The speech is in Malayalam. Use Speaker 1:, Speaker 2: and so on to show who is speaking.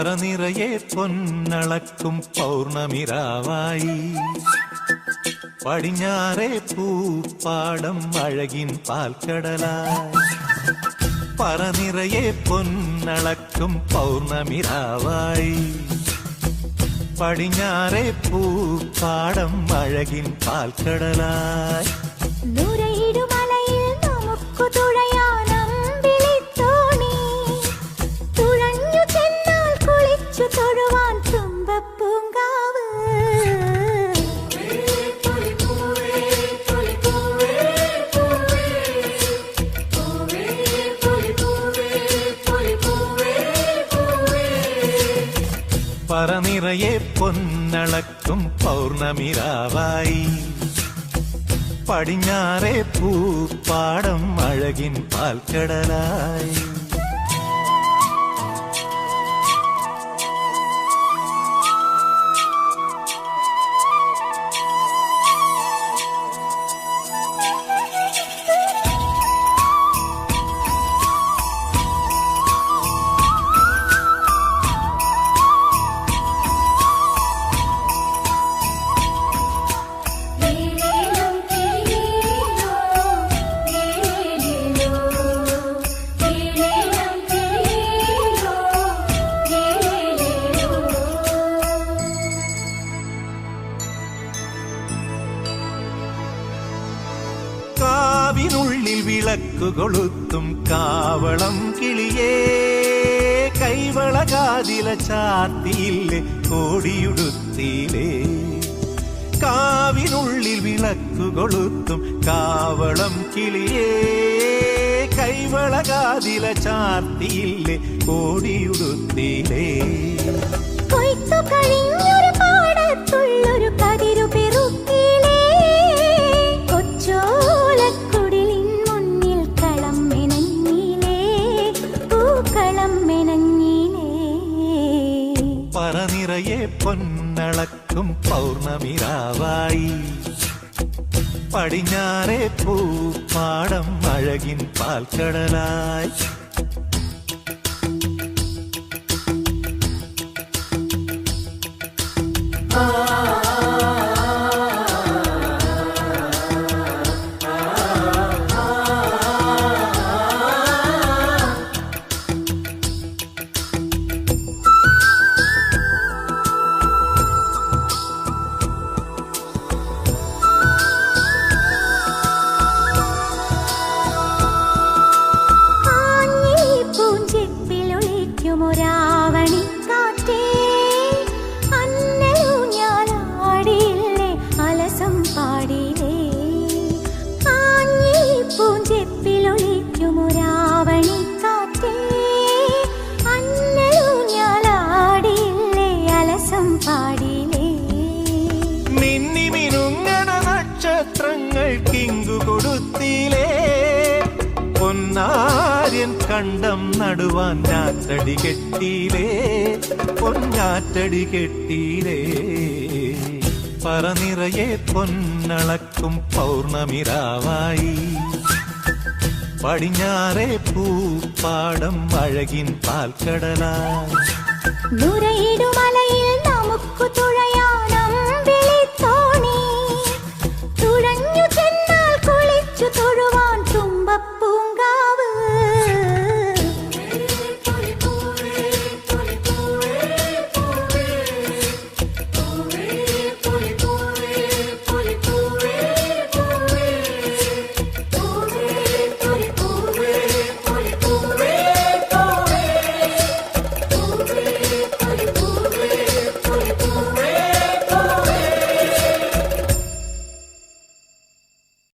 Speaker 1: പറനിറയെ പൊന്നളക്കും പൗർണമിരാവായി പടിഞ്ഞാറേ പൂപ്പാടം അഴകിൻ പാൽക്കടലായി പറനിറയെ പൊന്നളക്കും പൗർണമിരാവായി പടിഞ്ഞാറേ പൂപ്പാടം അഴകിൻ പാൽക്കടലായി
Speaker 2: നൂരയിടുമലയിൽ നമുക്ക് തുഴയാനമ്പിളിത്തോണി തുഴഞ്ഞു ചെന്നാൽ കുളിച്ചു തൊഴുവാൻ തുമ്പപ്പൂങ്കാവ്
Speaker 1: പറനിറയെ പൊന്നളക്കും പൗർണമിരാവായി പടിഞ്ഞാറേ പൂപ്പാടം അഴകിൻ പാൽക്കടലായി കാവിനുള്ളിൽ വിളക്കു കൊളുത്തും കാവളം കിളിയേ കൈവളകാതില ചാത്തിയില്ലേ കോടിയുടുത്തിയിലേ കാവിനുള്ളിൽ വിളക്കു കൊളുത്തും കാവളം കിളിയേ കൈവളകാതില ചാത്തിയില്ലേ കോടിയുടുത്തിയിലേ
Speaker 2: കൊയ്ത്തു കഴിഞ്ഞൊരു പാടത്തുള്ളൊരു കതിരു പെറുക്കിലേ കൊച്ചോലക്കുടിലിൻ മുന്നിൽ കളം മെനഞ്ഞിലേ പൂക്കളം മെനഞ്ഞിലേ
Speaker 1: പറനിറയെ പൊന്നളക്കും പൗർണമിരാവായി പടിഞ്ഞാറേ പൂപ്പാടം അഴകിൻ പാൽക്കടലായി
Speaker 2: രാവണിക്കാറ്റേ അന്നലൂഞ്ഞാലാടിയില്ലേ അലസം പാടിയില്ലേ ആഞ്ഞി പൂഞ്ചെപ്പിലൊളിക്കുമൊരാവണിക്കാറ്റേ അന്നലൂഞ്ഞാലാടിയില്ലേ അലസം പാടിയില്ലേ
Speaker 1: മിന്നി മിനുങ്ങണ നക്ഷത്രങ്ങൾ കിങ്കു കൊടുത്തിലേ പൊന്നാര്യൻ കണ്ടം നടുവാൻ ഞാറ്റടി കെട്ടിയിലേ പൊന്നാറ്റടി കെട്ടിയിലേ പറനിറയെ പൊന്നളക്കും പൗർണമിരാവായി പടിഞ്ഞാറേ പൂപ്പാടം അഴകിൻ പാൽക്കടലായി
Speaker 2: നൂരയിടുമലയിൽ